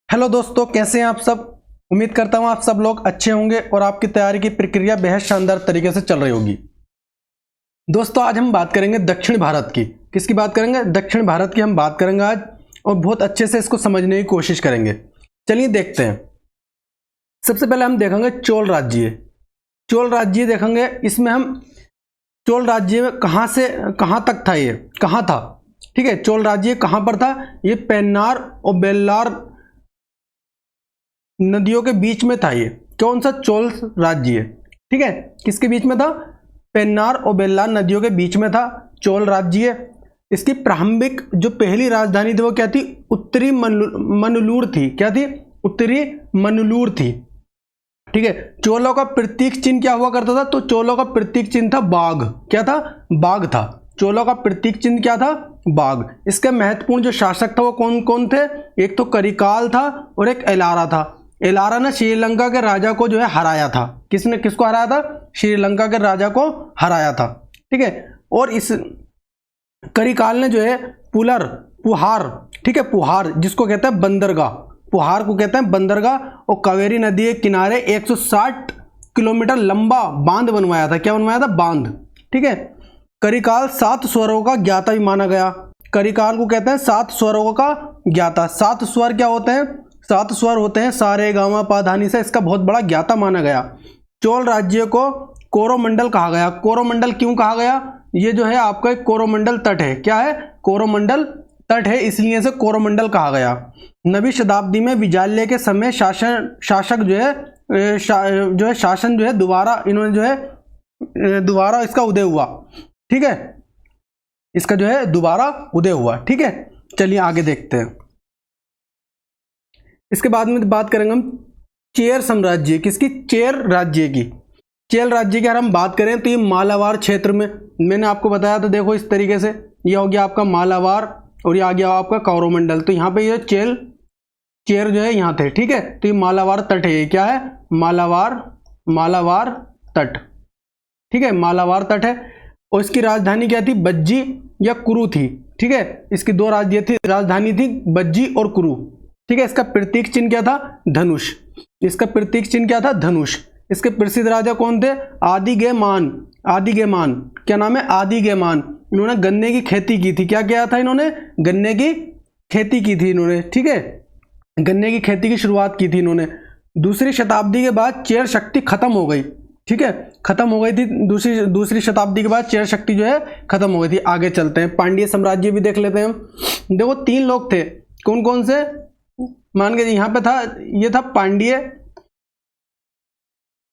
Hello दोस्तों, कैसे हैं आप सब। उम्मीद करता हूं आप सब लोग अच्छे होंगे और आपकी तैयारी की प्रक्रिया बेहद शानदार तरीके से चल रही होगी। दोस्तों, आज हम बात करेंगे दक्षिण भारत की। किसकी बात करेंगे? दक्षिण भारत की हम बात करेंगे आज, और बहुत अच्छे से इसको समझने की कोशिश करेंगे। चलिए देखते हैं। सबसे पहले हम देखेंगे चोल राज्य। चोल राज्य देखेंगे, इसमें हम चोल राज्य में कहाँ से कहाँ तक था, ये कहाँ था। ठीक है, चोल राज्य कहाँ पर था? ये पेन्नार और बेल्लार नदियों के बीच में था। ये कौन सा चोल राज्य है? ठीक है, किसके बीच में था? पेन्नार और बेल्लार नदियों के बीच में था चोल राज्य। इसकी प्रारंभिक जो पहली राजधानी थी वो क्या थी? उत्तरी मनलूर थी। क्या थी? उत्तरी मनलूर थी। ठीक है, चोलों का प्रतीक चिन्ह क्या हुआ करता था? तो चोलों का प्रतीक चिन्ह था बाघ। क्या था? बाघ था। चोलों का प्रतीक चिन्ह क्या था? बाघ। इसके महत्वपूर्ण जो शासक था वो कौन कौन थे? एक तो करिकाल था और एक एलारा था। एलारा ने श्रीलंका के राजा को जो है हराया था। किसने किसको हराया था? श्रीलंका के राजा को हराया था। ठीक है, और इस करिकाल ने जो है पुहार, ठीक है, पुहार जिसको कहते हैं बंदरगाह, पुहार को कहते हैं बंदरगाह, और कावेरी नदी के किनारे 160 किलोमीटर लंबा बांध बनवाया था। क्या बनवाया था? बांध। ठीक है, करिकाल 7 स्वरों का ज्ञाता भी माना गया। करिकाल को कहते हैं 7 स्वरों का ज्ञाता। 7 स्वर क्या होते हैं? 7 स्वर होते हैं सा रे गा मा पा धा नी सा। इसका बहुत बड़ा ज्ञाता माना गया। चोल राज्य को कोरोमंडल कहा गया। कोरोमंडल क्यों कहा गया? ये जो है आपका एक कोरोमंडल तट है। क्या है? कोरोमंडल तट है, इसलिए इसे कोरोमंडल कहा गया। 9वीं शताब्दी में विजाल्य के समय शासक जो है शासन जो है दोबारा इन्होंने जो है दोबारा इसका उदय हुआ। ठीक है, इसका जो है दोबारा उदय हुआ। ठीक है, चलिए आगे देखते हैं। इसके बाद में बात करेंगे हम चेर साम्राज्य। किसकी? चेर राज्य की। चेर राज्य की अगर हम बात करें तो ये मालाबार क्षेत्र में, मैंने आपको बताया था, देखो इस तरीके से ये हो गया आपका मालाबार और ये आ गया आपका कोरोमंडल। तो यहाँ पे ये चेर जो है यहाँ थे। ठीक है, तो ये मालाबार तट है। ये क्या है? मालाबार तट। ठीक है, मालाबार तट है। और इसकी राजधानी क्या थी? बज्जी या कुरु थी। ठीक है, इसकी 2 राज्य थी, राजधानी थी बज्जी और कुरु। ठीक है, इसका प्रतीक चिन्ह क्या था? धनुष। इसका प्रतीक चिन्ह क्या था? धनुष। इसके प्रसिद्ध राजा कौन थे? आदिगेमान। आदिगेमान, क्या नाम है? आदिगेमान। इन्होंने गन्ने की खेती की थी। क्या किया था इन्होंने? गन्ने की खेती की थी इन्होंने। ठीक है, गन्ने की खेती की शुरुआत की थी इन्होंने। 2री शताब्दी के बाद चेर शक्ति खत्म हो गई। ठीक है, खत्म हो गई थी। दूसरी शताब्दी के बाद चेर शक्ति जो है खत्म हो गई थी। आगे चलते हैं, पांड्य साम्राज्य भी देख लेते हैं हम। देखो 3 लोग थे। कौन कौन से? मान के यहां पे था, ये था पांड्य,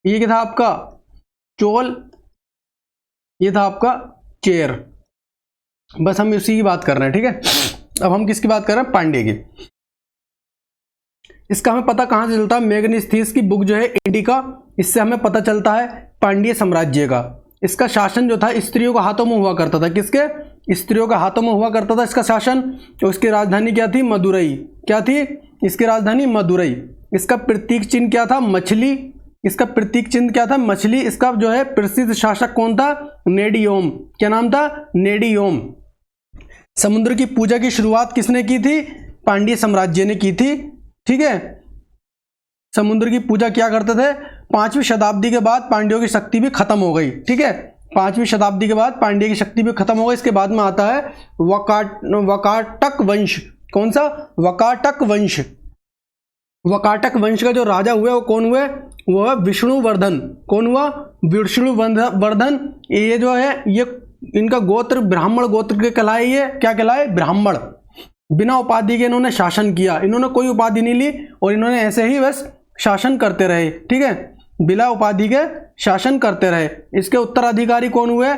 ये क्या था आपका? चोल, ये था आपका चेर। बस हम इसी की बात कर रहे हैं। ठीक है, अब हम किसकी बात कर रहे हैं? पांड्य की। इसका हमें पता कहां से चलता है? मेगनीस्थीस की बुक जो है इंडिका, इससे हमें पता चलता है पांड्य साम्राज्य का। इसका शासन जो था स्त्रियों के हाथों में हुआ करता था। किसके? स्त्रियों के हाथों में हुआ करता था इसका शासन। तो इसकी राजधानी क्या थी? मदुरई। क्या थी इसकी राजधानी? मदुरई। इसका प्रतीक चिन्ह क्या था? मछली। इसका प्रतीक चिन्ह क्या था? मछली। इसका जो है प्रसिद्ध शासक कौन था? नेडियोम। क्या नाम था? नेडियोम। समुद्र की पूजा की शुरुआत किसने की थी? पांड्य साम्राज्य ने की थी। ठीक है, समुद्र की पूजा क्या करते थे? 5वीं शताब्दी के बाद पांड्यों की शक्ति भी खत्म हो गई। ठीक है, 5वीं शताब्दी के बाद पांड्य की शक्ति भी खत्म हो गई। इसके बाद में आता है वकाटक वंश। कौन सा? वकाटक वंश। वकाटक वंश का जो राजा हुए वो कौन हुए? वो है विष्णुवर्धन। कौन हुआ? विष्णुवर्धन। ये जो है ये इनका गोत्र ब्राह्मण गोत्र के कहलाए। ये क्या कहलाए? ब्राह्मण। बिना उपाधि के इन्होंने शासन किया। इन्होंने कोई उपाधि नहीं ली और इन्होंने ऐसे ही बस शासन करते रहे। ठीक है, बिना उपाधि के शासन करते रहे। इसके उत्तराधिकारी कौन हुए?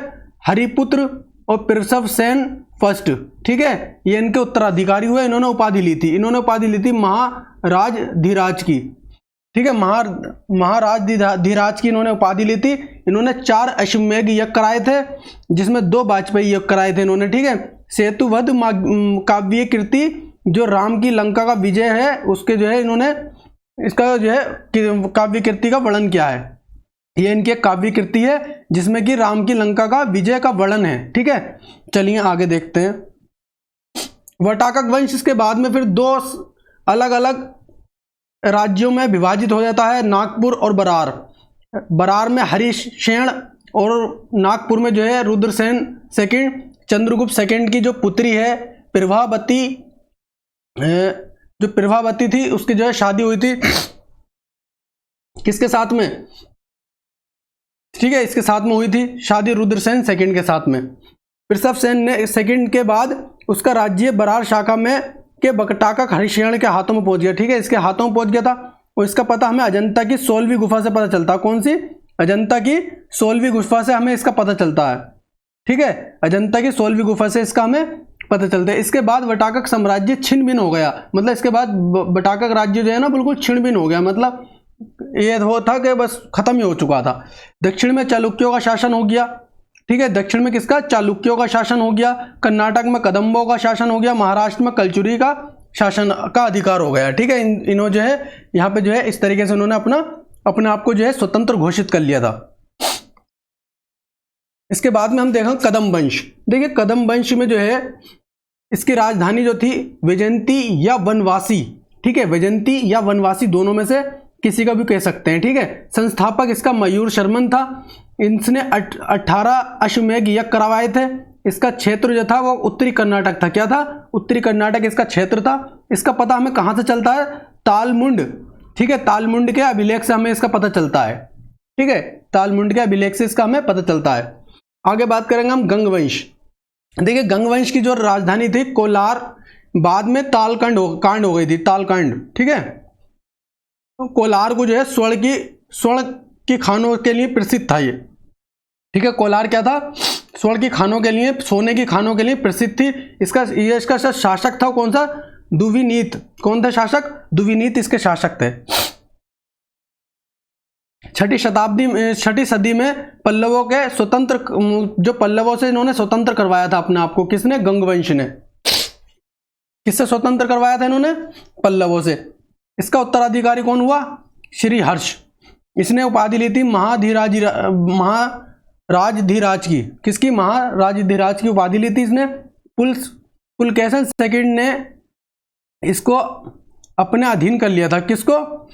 हरिपुत्र और पृषभ सेन फर्स्ट। ठीक है, ये इनके उत्तराधिकारी हुए। इन्होंने उपाधि ली थी। इन्होंने उपाधि ली थी महाराज धीराज की। ठीक है, महाराज धीराज की इन्होंने उपाधि ली थी। इन्होंने 4 अश्वमेध यज्ञ कराए थे, जिसमें 2 वाजपेयी यज्ञ कराए थे इन्होंने। ठीक है, सेतुवध काव्य कीर्ति जो राम की लंका का विजय है उसके जो है इन्होंने इसका जो है काव्य कीर्ति का वर्णन किया है। ये इनकी एक काव्य कृति है जिसमें कि राम की लंका का विजय का वर्णन है। ठीक है, चलिए आगे देखते हैं। वटाकक वंश के बाद में फिर 2 अलग अलग राज्यों में विभाजित हो जाता है, नागपुर और बरार। बरार में हरिसेन और नागपुर में जो है रुद्रसेन सेकंड, चंद्रगुप्त सेकंड की जो पुत्री है प्रभावती, जो प्रभावती थी उसकी जो है शादी हुई थी किसके साथ में, ठीक है, इसके साथ में हुई थी शादी रुद्रसेन सेकंड के साथ में। पृषभसेन ने सेकंड के बाद उसका राज्य बरार शाखा में के बकटाका हरिसेन के हाथों में पहुंच गया, ठीक है, इसके हाथों में पहुंच गया था। और इसका पता हमें अजंता की 16वीं गुफा से पता चलता है। कौन सी? अजंता की 16वीं गुफा से हमें इसका पता चलता है, ठीक है, अजंता की 16वीं गुफा से इसका हमें पता चलता है। इसके बाद वटाकक साम्राज्य छिन्न भिन्न हो गया, मतलब इसके बाद वटाकक राज्य जो है ना बिल्कुल छिन्न भिन्न हो गया, मतलब ये वो था कि बस खत्म ही हो चुका था। दक्षिण में चालुक्यों का शासन हो गया, ठीक है, दक्षिण में किसका? चालुक्यों का शासन हो गया। कर्नाटक में कदम्बों का शासन हो गया। महाराष्ट्र में कलचुरी का शासन का अधिकार हो गया, ठीक है। इन्होंने जो है यहाँ पे जो है इस तरीके से उन्होंने अपने आप को जो है स्वतंत्र घोषित कर लिया था। इसके बाद में हम देखें कदम वंश। देखिए कदम वंश में जो है इसकी राजधानी जो थी वैजयंती या वनवासी, ठीक है, वैजयंती या वनवासी दोनों में से किसी का भी कह सकते हैं, ठीक है। संस्थापक इसका मयूर शर्मन था। इसने 18 अश्वमेध यज्ञ करवाए थे। इसका क्षेत्र जो था वो उत्तरी कर्नाटक था। क्या था? उत्तरी कर्नाटक इसका क्षेत्र था। इसका पता हमें कहाँ से चलता है? तालमुंड, ठीक है, तालमुंड के अभिलेख से हमें इसका पता चलता है, ठीक है, तालमुंड के अभिलेख से इसका हमें पता चलता है। आगे बात करेंगे हम गंगवंश। देखिए गंगवंश की जो राजधानी थी कोलार, बाद में तालकांड हो गई थी, तालकांड, ठीक है। तो कोलार को जो है स्वर्ण की खानों के लिए प्रसिद्ध था ये, ठीक है। कोलार क्या था? स्वर्ण की खानों के लिए, सोने की खानों के लिए प्रसिद्ध थी। इसका शासक था कौन सा? दुविनीत। कौन था शासक? दुविनीत इसके शासक थे। छठी सदी में पल्लवों के स्वतंत्र, जो पल्लवों से इन्होंने स्वतंत्र करवाया था अपने आप को, किसने? गंगवंश ने। किससे स्वतंत्र करवाया था इन्होंने? पल्लवों से। इसका उत्तराधिकारी कौन हुआ? श्री हर्ष। इसने उपाधि ली थी महाराजधिराज की। किसकी? महाराजधिराज की उपाधि ली थी इसने। पुलकेशन सेकंड ने इसको अपने अधीन कर लिया था। किसको?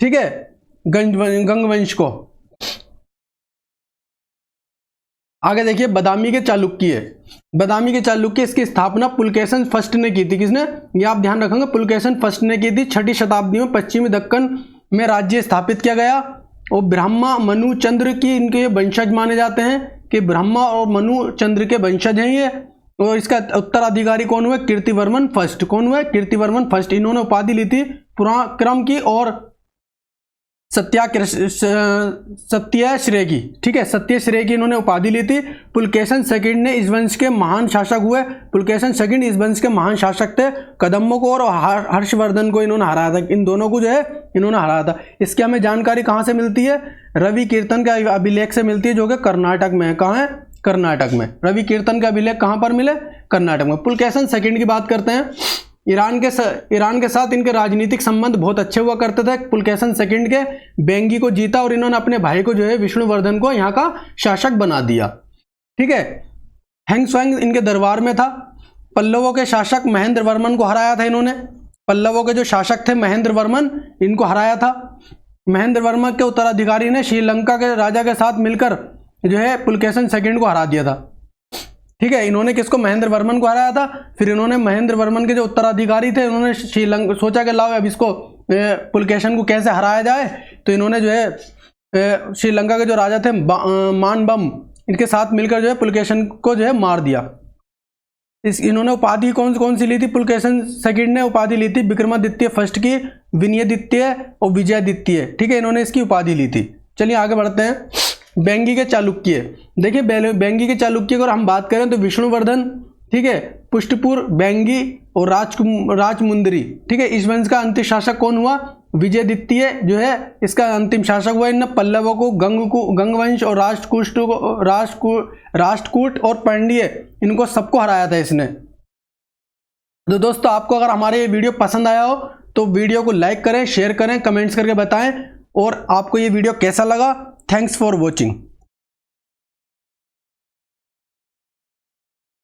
ठीक है, गंगवंश को। आगे देखिए बादामी के चालुक्य। बादामी के चालुक्य, इसकी स्थापना पुलकेशन फर्स्ट ने की थी। किसने? ये आप ध्यान रखेंगे, पुलकेशन फर्स्ट ने की थी। 6ठी शताब्दी में पश्चिमी दक्कन में राज्य स्थापित किया गया। और ब्रह्मा मनु चंद्र की इनके वंशज माने जाते हैं कि ब्रह्मा और मनु चंद्र के वंशज हैं ये। और इसका उत्तराधिकारी कौन हुए? कीर्तिवर्मन फर्स्ट। कौन हुए? कीर्तिवर्मन फर्स्ट। इन्होंने उपाधि ली थी पुराक्रम की और सत्यश्रेय की, ठीक है, सत्यश्रेय की इन्होंने उपाधि ली थी। पुलकेशन सेकंड ने इस वंश के महान शासक हुए। पुलकेशन सेकंड इस वंश के महान शासक थे। कदम्बों को और हर्षवर्धन को इन्होंने हराया था। इन दोनों को जो है इन्होंने हराया था। इसकी हमें जानकारी कहाँ से मिलती है? रवि कीर्तन के अभिलेख से मिलती है, जो कि कर्नाटक में है। कहाँ है? कर्नाटक में। रवि कीर्तन का अभिलेख कहाँ पर मिले? कर्नाटक में। पुलकेशन सेकंड की बात करते हैं। ईरान के साथ इनके राजनीतिक संबंध बहुत अच्छे हुआ करते थे। पुलकेशन सेकंड के बेंगी को जीता और इन्होंने अपने भाई को जो है विष्णुवर्धन को यहाँ का शासक बना दिया, ठीक है। हैंगस्वैंग इनके दरबार में था। पल्लवों के शासक महेंद्र वर्मन को हराया था इन्होंने। पल्लवों के जो शासक थे महेंद्र वर्मन, इनको हराया था। महेंद्र वर्मन के उत्तराधिकारी ने श्रीलंका के राजा के साथ मिलकर जो है पुलकेशन सेकंड को हरा दिया था, ठीक है। इन्होंने किसको? महेंद्र वर्मन को हराया था। फिर इन्होंने महेंद्र वर्मन के जो उत्तराधिकारी थे, उन्होंने श्रीलंका सोचा कि लाओ अब इसको पुलकेशन को कैसे हराया जाए। तो इन्होंने जो है श्रीलंका के जो राजा थे मानबम, इनके साथ मिलकर जो है पुलकेशन को जो है मार दिया। इन्होंने उपाधि कौन सी ली थी? पुलकेशन सेकंड ने उपाधि ली थी विक्रमादित्य फर्स्ट की, विनयादित्य और विजयादित्य, ठीक है, इन्होंने इसकी उपाधि ली थी। चलिए आगे बढ़ते हैं। बेंगी के चालुक्य। देखिए बेंगी के चालुक्य अगर हम बात करें तो विष्णुवर्धन, ठीक है, पुष्टपुर, बेंगी और राजमुंदरी, ठीक है। इस वंश का अंतिम शासक कौन हुआ? विजयादित्य जो है इसका अंतिम शासक हुआ। इन पल्लवों को गंगवंश और राष्ट्रकूट और पांड्य, इनको सबको हराया था इसने। तो दोस्तों आपको अगर हमारे ये वीडियो पसंद आया हो तो वीडियो को लाइक करें, शेयर करें, कमेंट्स करके बताएं और आपको ये वीडियो कैसा लगा। Thanks for watching.